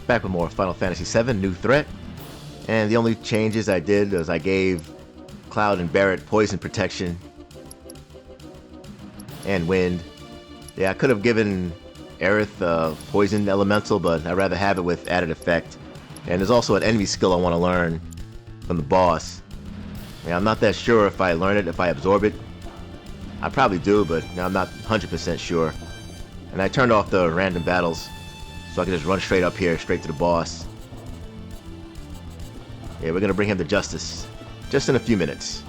Back with more Final Fantasy VII New Threat. And the only changes I did was I gave Cloud and Barret poison protection. And wind. Yeah, I could have given Aerith poison elemental, but I'd rather have it with added effect. And there's also an enemy skill I want to learn from the boss. Yeah, I'm not that sure if I learn it, if I absorb it. I probably do, but I'm not 100% sure. And I turned off the random battles, so I can just run straight up here, straight to the boss. Yeah, we're gonna bring him to justice, just in a few minutes.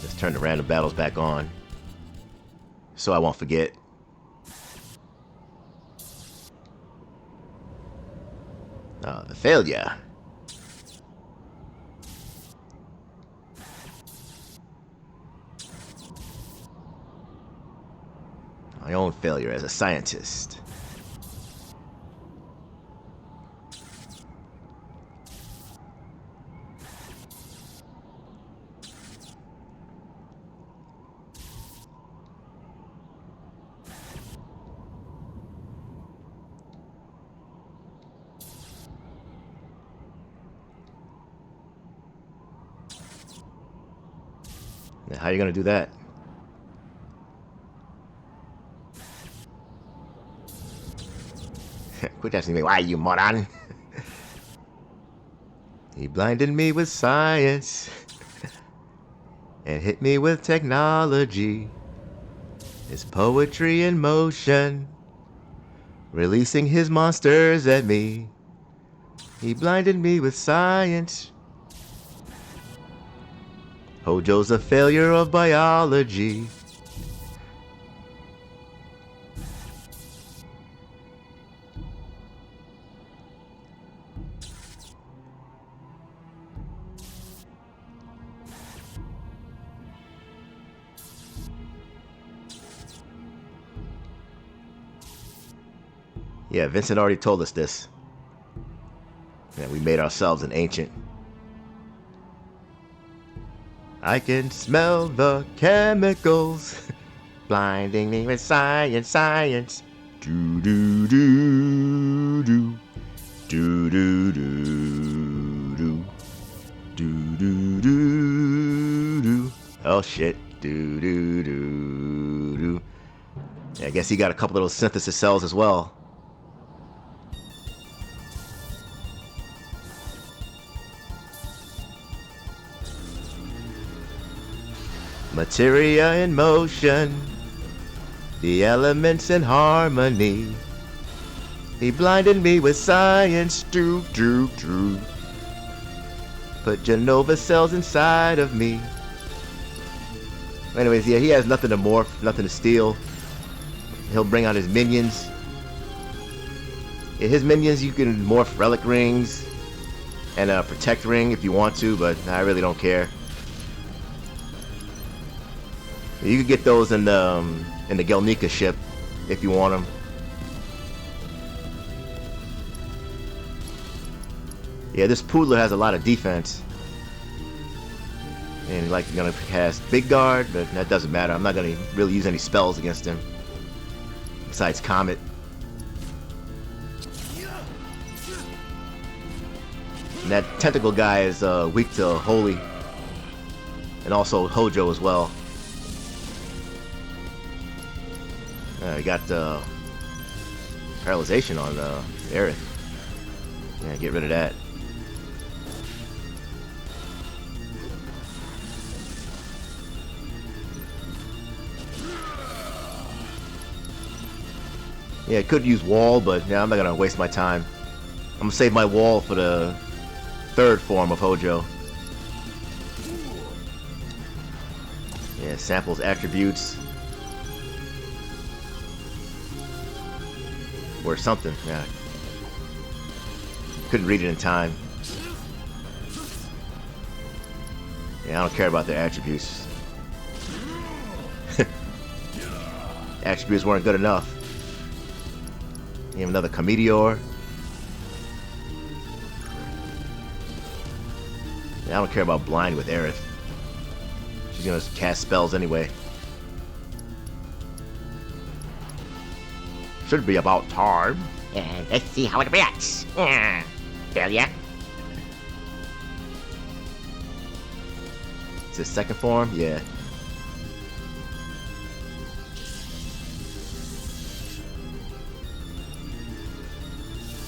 Just turn the random battles back on, so I won't forget. The failure. My own failure as a scientist. How are you gonna do that? Quit asking me why, you moron. He blinded me with science and hit me with technology. His poetry in motion, releasing his monsters at me. He blinded me with science. Hojo's a failure of biology. Yeah, Vincent already told us this. Yeah, we made ourselves an ancient. I can smell the chemicals, blinding me with science, science. Do do do do, do do do do, do do do do. Oh shit, do do do do. Yeah, I guess he got a couple little synthesis cells as well. Materia in motion, the elements in harmony. He blinded me with science, do do do. Put Genova cells inside of me. Anyways, yeah, he has nothing to morph, nothing to steal. He'll bring out his minions. Yeah, his minions, you can morph relic rings and a protect ring if you want to, but I really don't care. You could get those in the Gelnika ship if you want them. Yeah, this Poodler has a lot of defense, and like gonna cast Big Guard, but that doesn't matter. I'm not gonna really use any spells against him besides Comet. And that Tentacle guy is weak to Holy, and also Hojo as well. We got paralyzation on Aerith. Yeah, get rid of that. Yeah, I could use wall, but yeah, I'm not gonna waste my time. I'm gonna save my wall for the third form of Hojo. Yeah, samples attributes. Or something, yeah. Couldn't read it in time. Yeah, I don't care about their attributes. Attributes weren't good enough. You have another Cometeor. I don't care about blind with Aerith. She's gonna cast spells anyway. Should be about time. Let's see how it reacts. Failure. It's his second form? Yeah.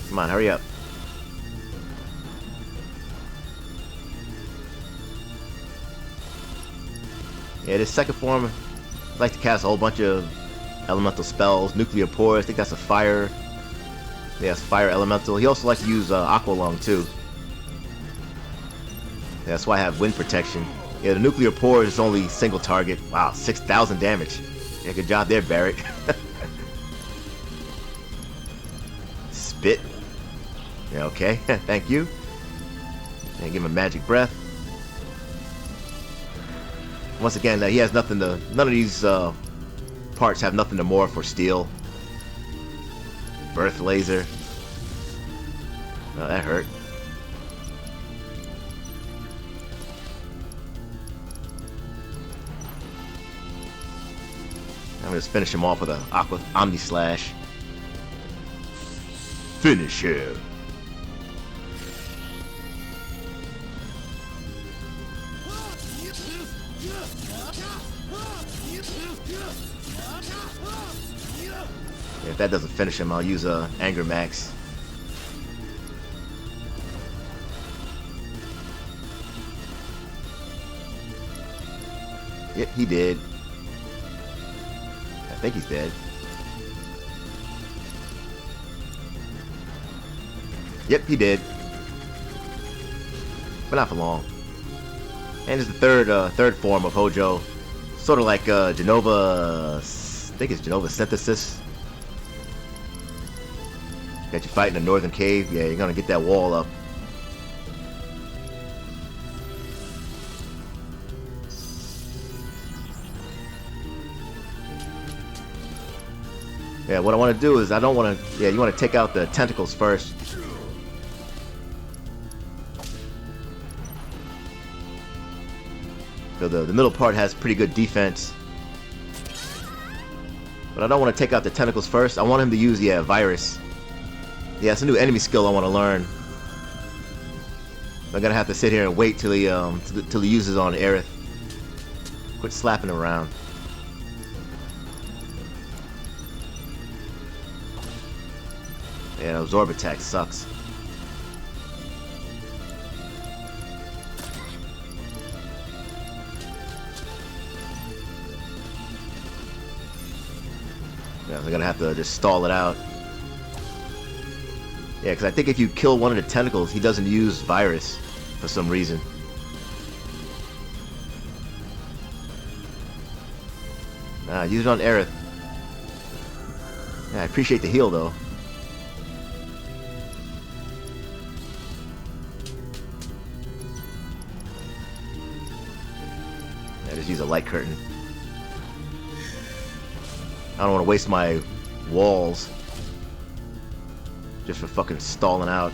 Come on, hurry up. Yeah, this second form, I like to cast a whole bunch of elemental spells. Nuclear Pores, I think that's a fire. Yeah, it's fire elemental. He also likes to use Aqua Lung too. Yeah, that's why I have wind protection. Yeah, the Nuclear Pores is only single target. Wow, 6,000 damage. Yeah, good job there, Barrett. Spit. Yeah, okay. Thank you. And give him a magic breath. Once again, he has nothing to. None of these parts have nothing to morph or steal. Birth laser. Oh, that hurt. I'm gonna just finish him off with a Aqua Omni Slash. Finish him. If that doesn't finish him, I'll use Anger Max. Yep, he did. I think he's dead. Yep, he did. But not for long. And it's the third form of Hojo. Sort of like Genova, I think it's Genova Synthesis. Got you fighting the northern cave. Yeah, you're gonna get that wall up. Yeah, what I want to do is I don't want to. Yeah, you want to take out the tentacles first. So the middle part has pretty good defense. But I don't want to take out the tentacles first. I want him to use, Virus. Yeah, it's a new enemy skill I want to learn. I'm gonna have to sit here and wait till he uses on Aerith. Quit slapping around. Yeah, absorb attack sucks. Yeah, I'm gonna have to just stall it out. Yeah, because I think if you kill one of the tentacles, he doesn't use Virus for some reason. Use it on Aerith. Yeah, I appreciate the heal though. Yeah, just use a light curtain. I don't want to waste my walls just for fucking stalling out.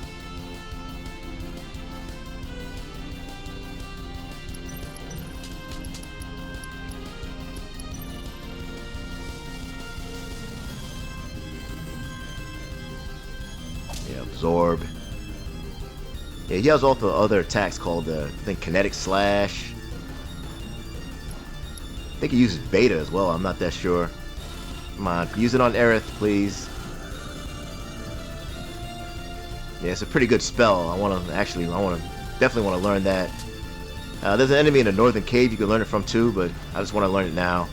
Yeah, absorb. Yeah, he has also other attacks called I think Kinetic Slash. I think he uses Beta as well. I'm not that sure. Come on, use it on Aerith, please. Yeah, it's a pretty good spell. I definitely want to learn that. There's an enemy in the northern cave you can learn it from too, but I just want to learn it now.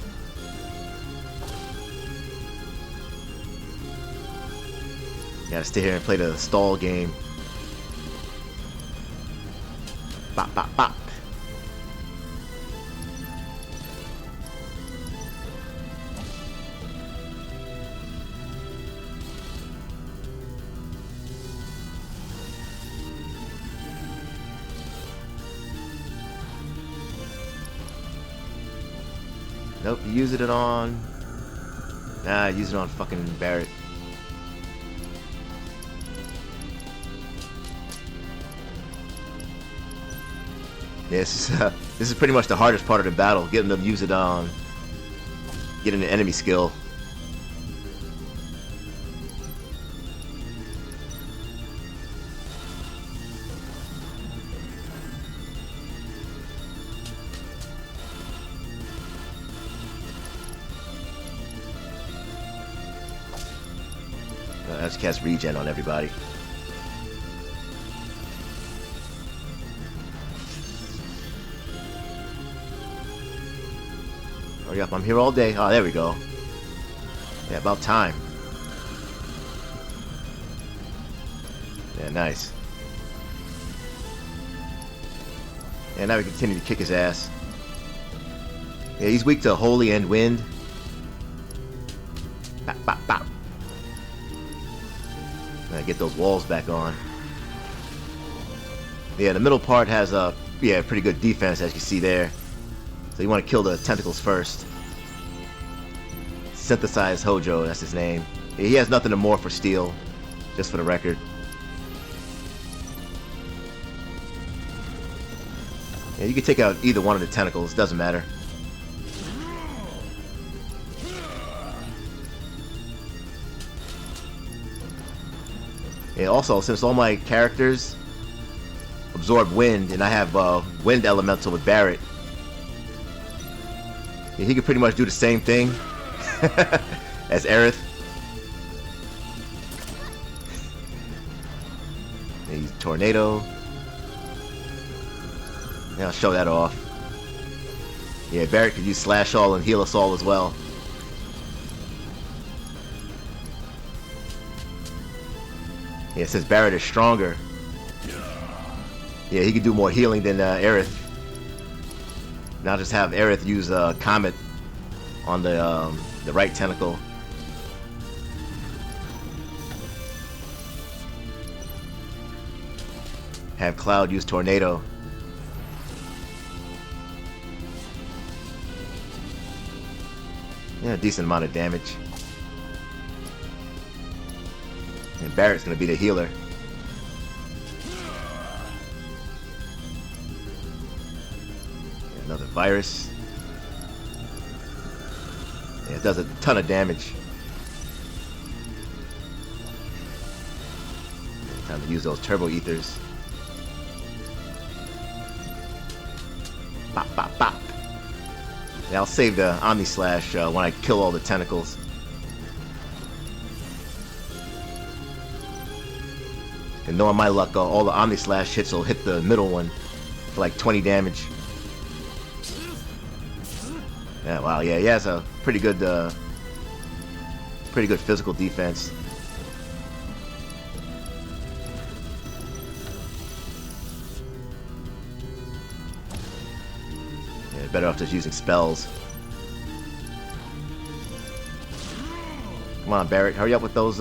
Gotta stay here and play the stall game. Bop, bop, bop. Nope, you used it on... Nah, use it on fucking Barrett. This is pretty much the hardest part of the battle, getting them to use it on getting an enemy skill. Let's cast regen on everybody. Hurry up, I'm here all day. Oh, there we go. Yeah, about time. Yeah, nice. Yeah, now we continue to kick his ass. Yeah, he's weak to Holy and Wind. Bop, bop, bop. Get those walls back on. Yeah, the middle part has a pretty good defense, as you see there. So you want to kill the tentacles first. Synthesize Hojo, that's his name. Yeah, he has nothing to morph or steal, just for the record. Yeah, you can take out either one of the tentacles, doesn't matter. Yeah, also, since all my characters absorb wind, and I have wind elemental with Barret, yeah, he could pretty much do the same thing as Aerith. Yeah, he's Tornado. Yeah, I'll show that off. Yeah, Barret could use Slash All and heal us all as well. Yeah, since Barret is stronger, yeah, he can do more healing than Aerith. Now just have Aerith use Comet on the right tentacle. Have Cloud use Tornado. Yeah, decent amount of damage. And Barret's gonna be the healer. Another virus. Yeah, it does a ton of damage. Time to use those turbo ethers. Bop, bop, bop. Yeah, I'll save the Omni Slash when I kill all the tentacles. And knowing my luck, all the Omni Slash hits will hit the middle one for like 20 damage. Yeah, wow, yeah, he has a pretty good physical defense. Yeah, better off just using spells. Come on, Barret, hurry up with those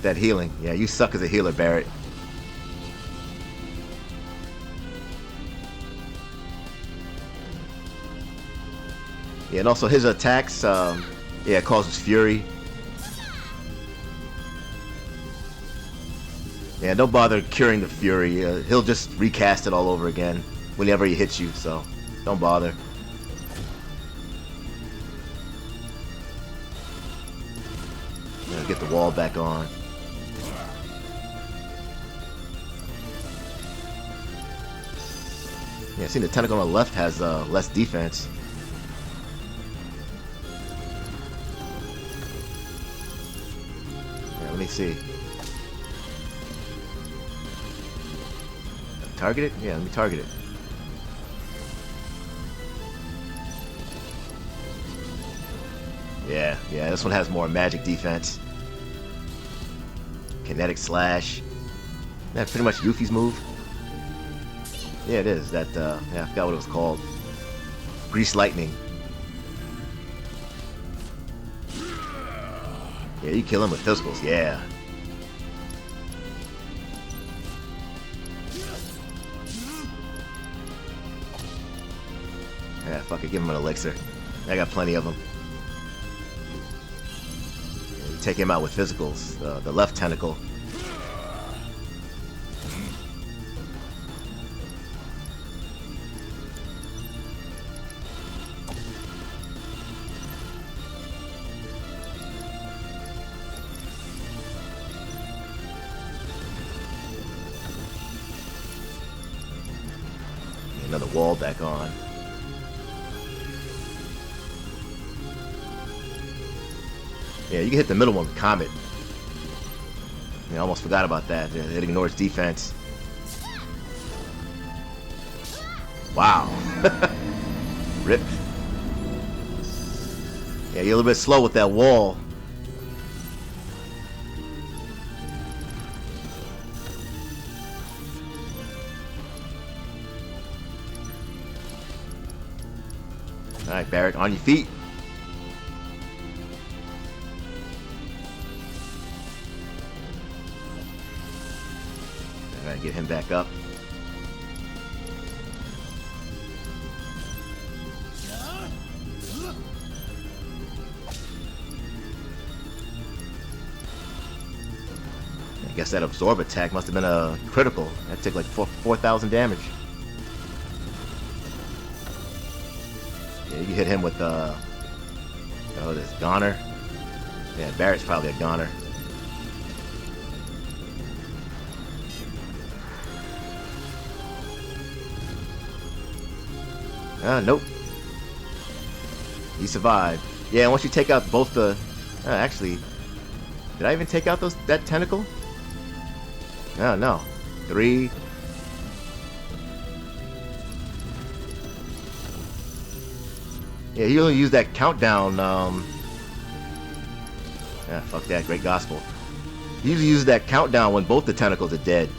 that healing. Yeah, you suck as a healer, Barret. Yeah, and also his attacks, yeah, causes fury. Yeah, don't bother curing the fury. He'll just recast it all over again whenever he hits you, so don't bother. Get the wall back on. Yeah, I see the tentacle on the left has less defense. Yeah, let me see. Target it? Yeah, let me target it. Yeah, this one has more magic defense. Kinetic Slash. That's pretty much Yuffie's move. Yeah, it is. That, yeah, I forgot what it was called. Grease Lightning. Yeah, you kill him with physicals, yeah. Yeah, fuck it, give him an elixir. I got plenty of them. Yeah, take him out with physicals. The left tentacle. Another wall back on. Yeah, you can hit the middle one with Comet. Yeah, I almost forgot about that. It ignores defense. Wow. Rip. Yeah, you're a little bit slow with that wall. Alright, Barrett, on your feet. Alright, get him back up. I guess that absorb attack must have been a critical. That took like 4,000 damage. Yeah, you can hit him with this Goner. Yeah, Barrett's probably a Goner. Nope. He survived. Yeah, once you take out both the... actually, did I even take out that tentacle? Oh, no. 3. Yeah, he only used that countdown. Yeah, fuck that. Great gospel. He usually uses that countdown when both the tentacles are dead.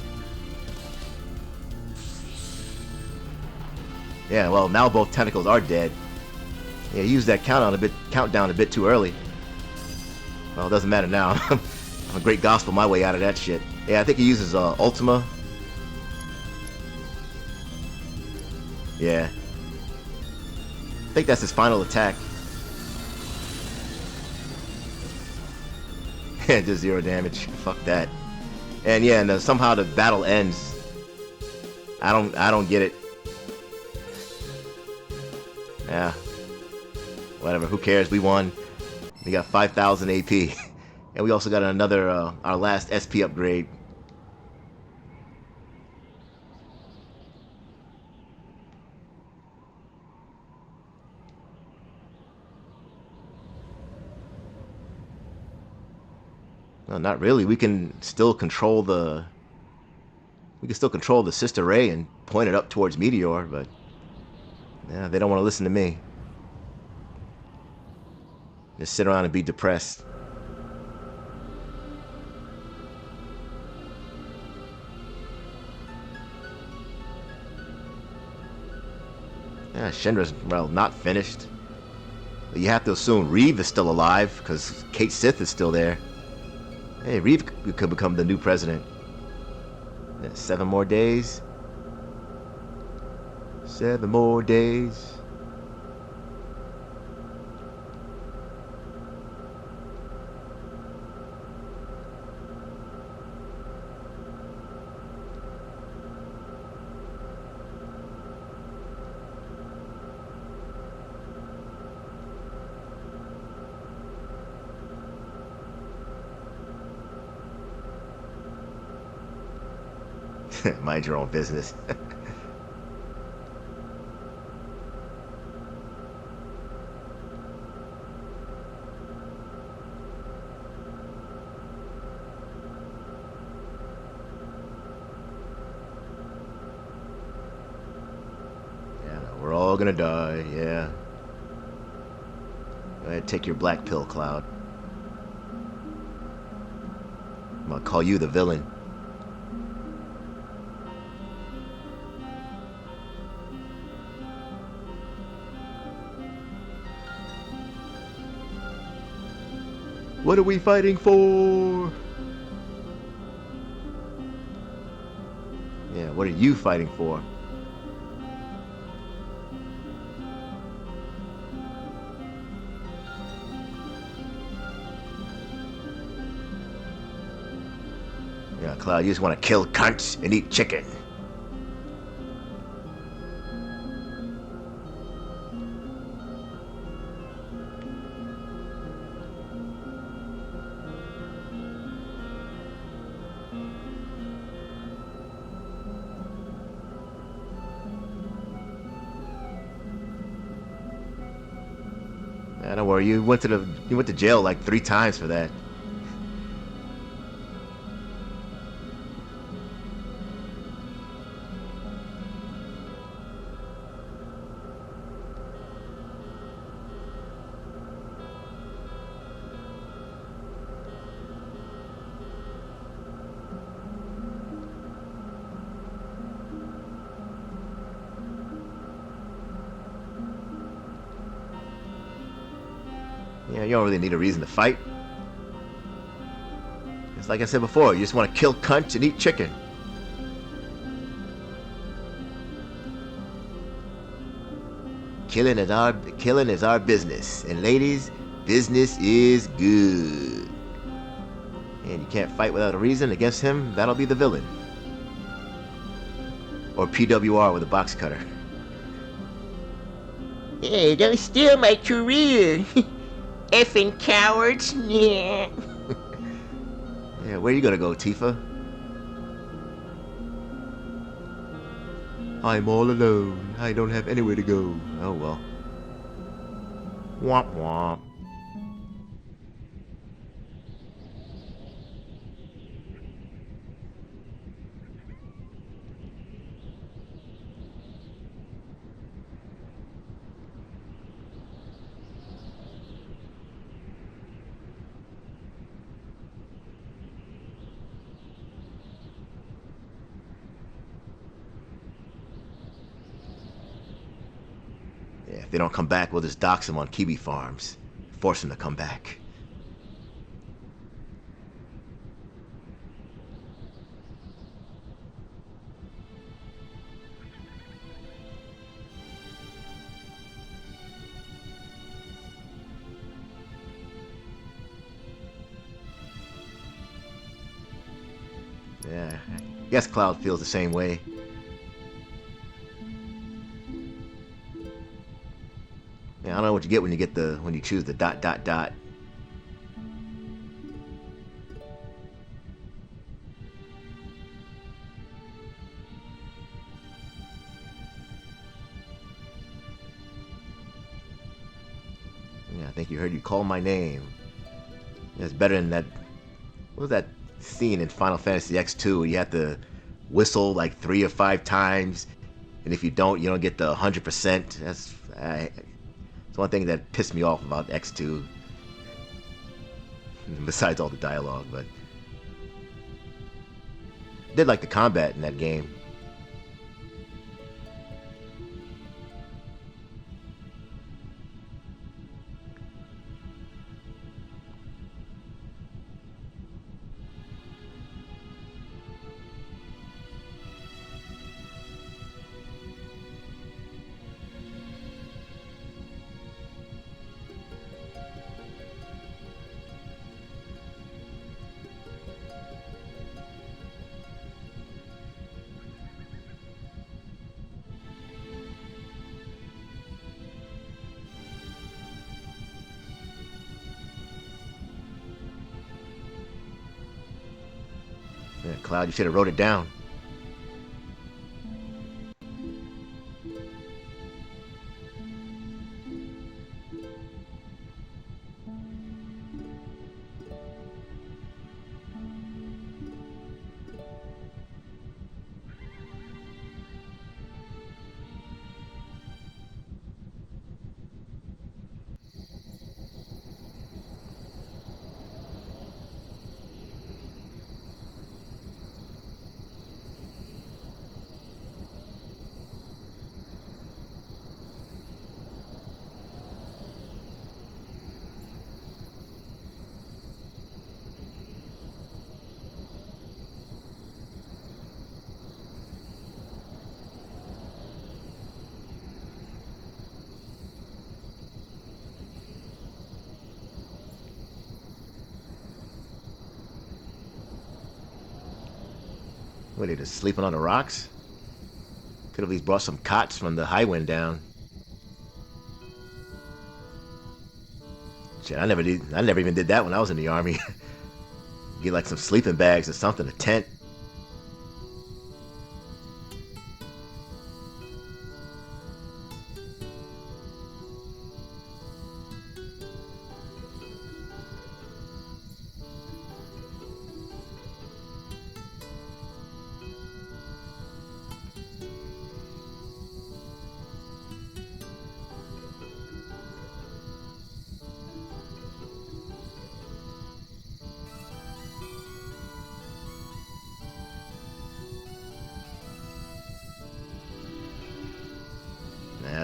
Yeah, well, now both tentacles are dead. Yeah, he used that countdown a bit too early. Well, it doesn't matter now. I'm a great gospel my way out of that shit. Yeah, I think he uses Ultima. Yeah. I think that's his final attack. Yeah, just 0 damage. Fuck that. And yeah, and somehow the battle ends. I don't get it. Yeah. Whatever, who cares? We won. We got 5,000 AP. And we also got another, our last SP upgrade. No, not really. We can still control the... We can still control the sister ray and point it up towards Meteor, but... Yeah, they don't want to listen to me. Just sit around and be depressed. Yeah, Shinra's, well, not finished. But you have to assume Reeve is still alive, because Cait Sith is still there. Hey, Reeve could become the new president. Yeah, 7 more days. 7 more days. Mind your own business. Yeah, we're all gonna die, yeah. Go ahead, take your black pill, Cloud. I'm gonna call you the villain. What are we fighting for? Yeah, what are you fighting for? Yeah, Cloud, you just want to kill cunts and eat chicken. Don't worry, you went to jail like 3 times for that. You don't really need a reason to fight. It's like I said before, you just want to kill cunts and eat chicken. Killing is our business. And ladies, business is good. And you can't fight without a reason against him, that'll be the villain. Or PWR with a box cutter. Hey, don't steal my career. Effing cowards. Yeah. Yeah, where you gonna go, Tifa? I'm all alone. I don't have anywhere to go. Oh well. Womp womp. Yeah, if they don't come back, we'll just dox them on Kiwi farms. Force them to come back. Yeah, I guess Cloud feels the same way. Yeah, I don't know what you get when you choose the ... Yeah, I think you heard you call my name. It's better than that. What was that scene in Final Fantasy X2 where you have to whistle like 3 or 5 times, and if you don't get the 100%. It's one thing that pissed me off about X2. Besides all the dialogue, but I did like the combat in that game. Yeah, Cloud, you should have wrote it down. What, they just sleeping on the rocks? Could have at least brought some cots from the Highwind down. Shit, I never even did that when I was in the army. Get like some sleeping bags or something, a tent.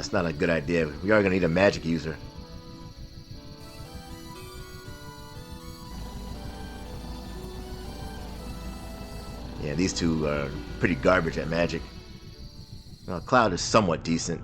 That's not a good idea. We are gonna need a magic user. Yeah, these two are pretty garbage at magic. Well, Cloud is somewhat decent.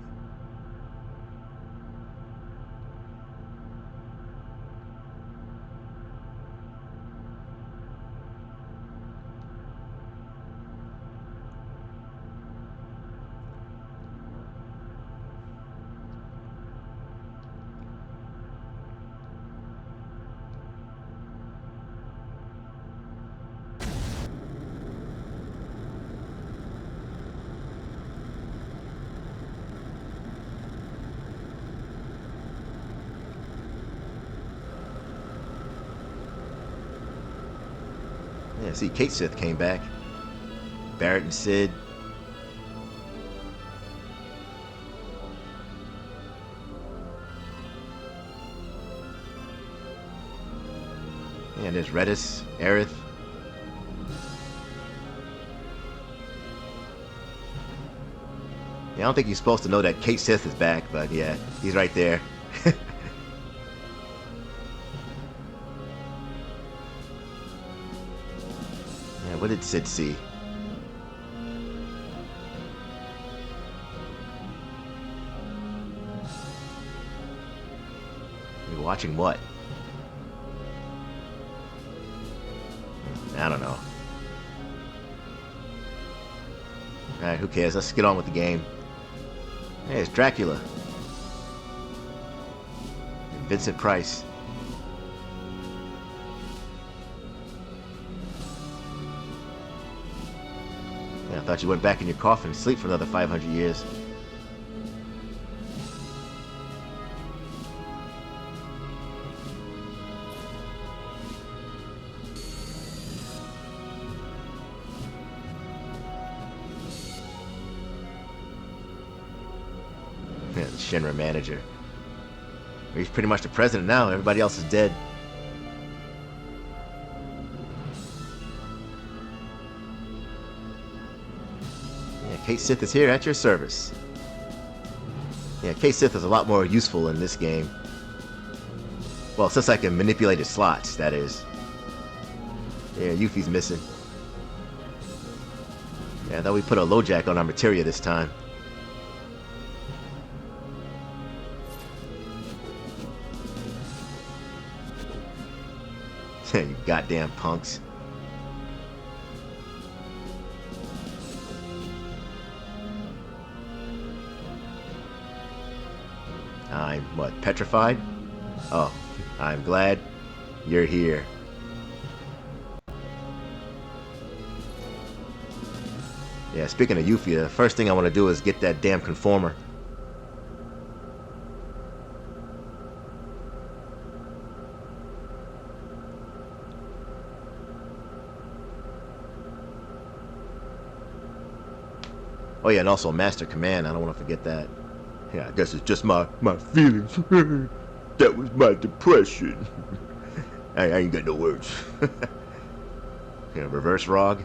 Yeah, see, Cait Sith came back. Barrett and Sid. Yeah, and there's Redis, Aerith. Yeah, I don't think you're supposed to know that Cait Sith is back, but yeah, he's right there. Yeah, what did Sid see? You're watching what? I don't know. Alright, who cares? Let's get on with the game. Hey, it's Dracula. And Vincent Price. Yeah, I thought you went back in your coffin to sleep for another 500 years. Yeah, the Shinra manager. He's pretty much the president now. Everybody else is dead. Yeah, Cait Sith is here at your service. Yeah, Cait Sith is a lot more useful in this game. Well, since I can manipulate his slots, that is. Yeah, Yuffie's missing. Yeah, I thought we put a LoJack on our Materia this time. You goddamn punks. I'm, what, petrified? Oh, I'm glad you're here. Yeah, speaking of Yuffie, the first thing I want to do is get that damn conformer. Oh yeah, and also Master Command. I don't want to forget that. Yeah, I guess it's just my feelings. That was my depression. I ain't got no words. Yeah, reverse Rog.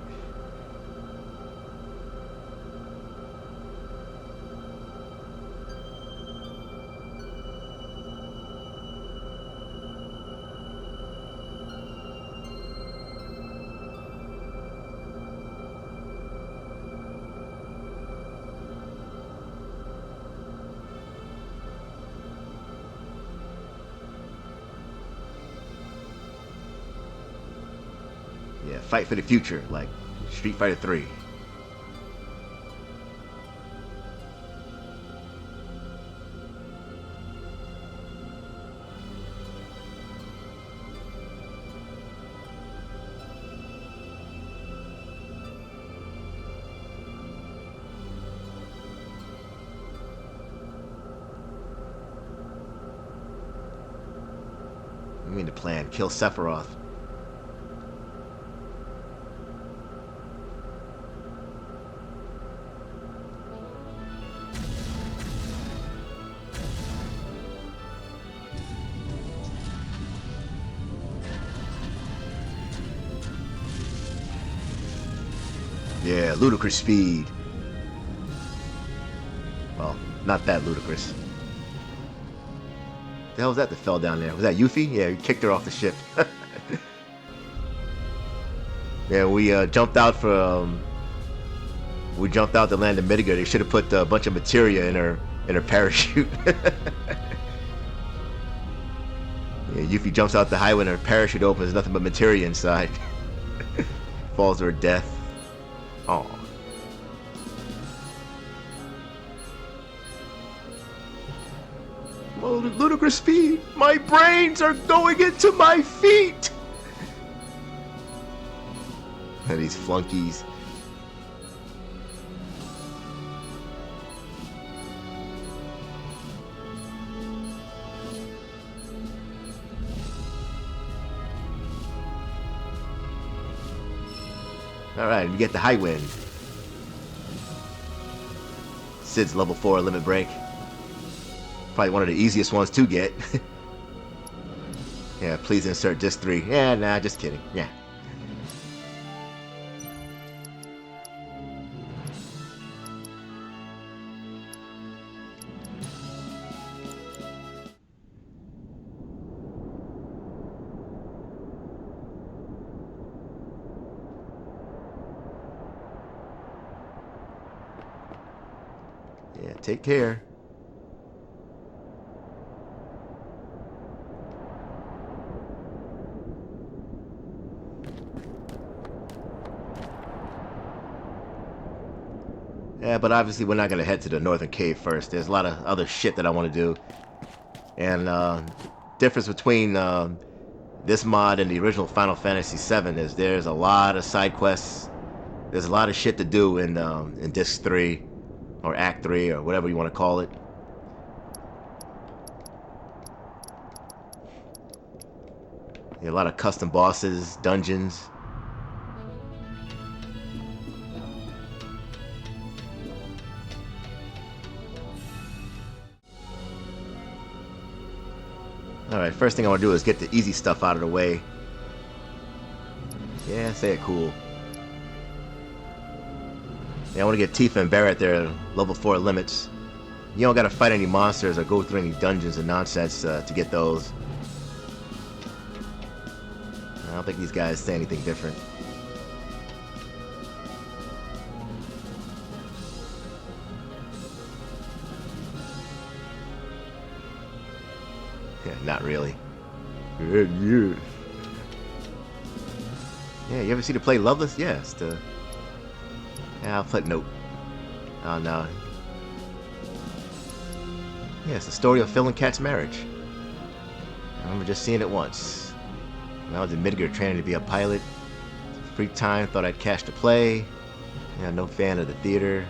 Yeah, fight for the future, like Street Fighter 3. I mean the plan, kill Sephiroth. Yeah, ludicrous speed. Well, not that Ludicrous. The hell was that fell down there? Was that Yuffie? Yeah, he kicked her off the ship. Yeah, we jumped out to land in Midgar. They should have put a bunch of materia in her parachute. Yeah, Yuffie jumps out the highway and her parachute opens. Nothing but materia inside. Falls to her death. Oh. Oh, ludicrous speed! My brains are going into my feet! These flunkies. Alright, we get the Highwind. Cid's level 4 limit break. Probably one of the easiest ones to get. Yeah, please insert disc 3. Yeah, nah, just kidding. Yeah. Yeah, take care. Yeah, but obviously we're not going to head to the Northern Cave first. There's a lot of other shit that I want to do. And difference between this mod and the original Final Fantasy VII is there's a lot of side quests. There's a lot of shit to do in Disc 3 or Act 3 or whatever you want to call it. Yeah, a lot of custom bosses, dungeons. Alright, first thing I want to do is get the easy stuff out of the way. Yeah, say it cool. Yeah, I want to get Tifa and Barret their level 4 limits. You don't gotta fight any monsters or go through any dungeons and nonsense to get those. I don't think these guys say anything different. Yeah, not really. Yeah, you ever see the play Loveless? Yes. Yeah, I'll play. Nope. Oh no. Yeah, it's the story of Phil and Kat's marriage. I remember just seeing it once. When I was in Midgar training to be a pilot. Free time, thought I'd catch the play. Yeah, no fan of the theater.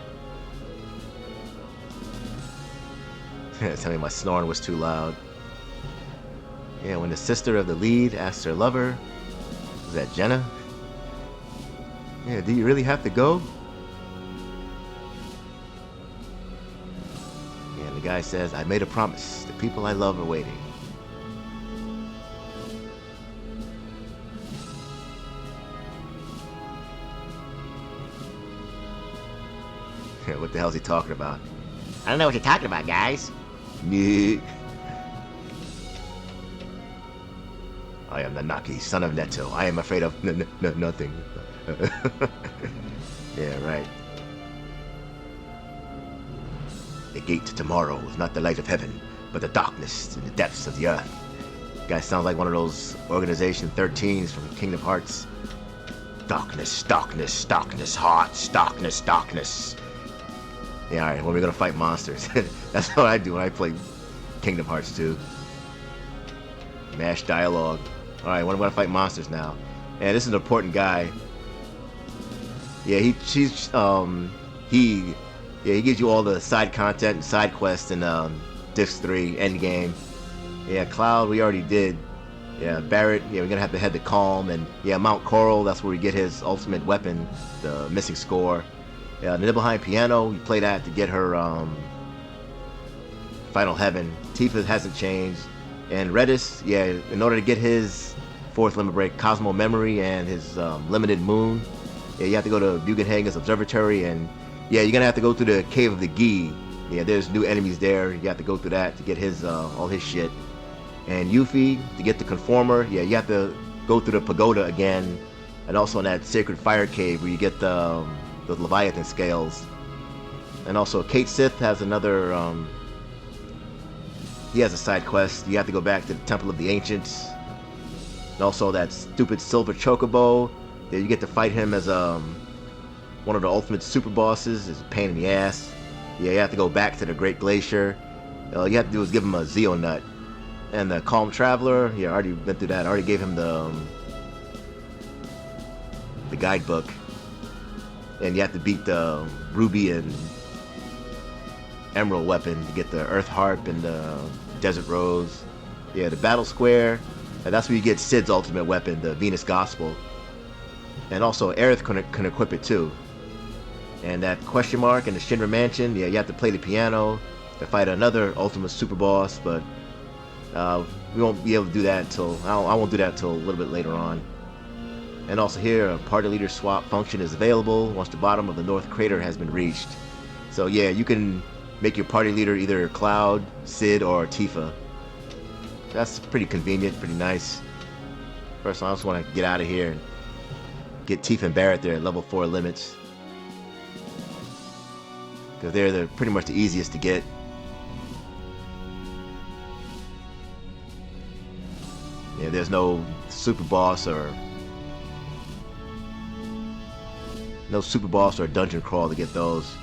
Tell me my snoring was too loud. Yeah, when the sister of the lead asks her lover, was that Jenna? Yeah, do you really have to go? Yeah, and the guy says, I made a promise. The people I love are waiting. Yeah, what the hell is he talking about? I don't know what you're talking about, guys. Yeah. I am the Naki, son of Neto. I am afraid of nothing. Yeah, right. The gate to tomorrow is not the light of heaven, but the darkness in the depths of the earth. Guy sounds like one of those Organization 13s from Kingdom Hearts. Darkness, darkness, darkness, hearts, darkness, darkness. Yeah, alright, when are we gonna fight monsters? That's what I do when I play Kingdom Hearts 2. Mash dialogue. Alright, when am I gonna fight monsters now? And this is an important guy. Yeah, he gives you all the side content and side quests in Disc 3, Endgame. Yeah, Cloud we already did. Yeah, Barret, yeah, we're gonna have to head to Calm, and yeah, Mount Coral, that's where we get his ultimate weapon, the missing score. Yeah, the Nibelheim Piano, you play that to get her Final Heaven. Tifa hasn't changed. And Redis, yeah, in order to get his 4th limit break, Cosmo Memory and his Limited Moon, yeah, you have to go to Bugenhagen's Observatory, and yeah, you're gonna have to go through the Cave of the Gi Yeah, there's new enemies there. You have to go through that to get his all his shit. And Yuffie, to get the Conformer, yeah, you have to go through the pagoda again, and also in that sacred fire cave where you get the Leviathan scales. And also Cait Sith has another he has a side quest. You have to go back to the Temple of the Ancients. And also that stupid silver chocobo. There you get to fight him as one of the ultimate super bosses. It's a pain in the ass. Yeah, you have to go back to the Great Glacier. All you have to do is give him a Zeo Nut. And the Calm Traveler, yeah, I already went through that. I already gave him the guidebook. And you have to beat the Ruby and Emerald weapon to get the Earth Harp and the Desert Rose. Yeah, the Battle Square. And that's where you get Cid's ultimate weapon, the Venus Gospel. And also Aerith can equip it too. And that question mark in the Shinra Mansion, yeah, you have to play the piano to fight another ultimate super boss, but we won't be able to do that until I won't do that until a little bit later on. And also here, a party leader swap function is available once the bottom of the North Crater has been reached. So yeah, you can make your party leader either Cloud, Cid, or Tifa. That's pretty convenient, pretty nice. First, I just want to get out of here and get Tifa and Barret there at level 4 limits, because they're pretty much the easiest to get. Yeah, there's no super boss or dungeon crawl to get those.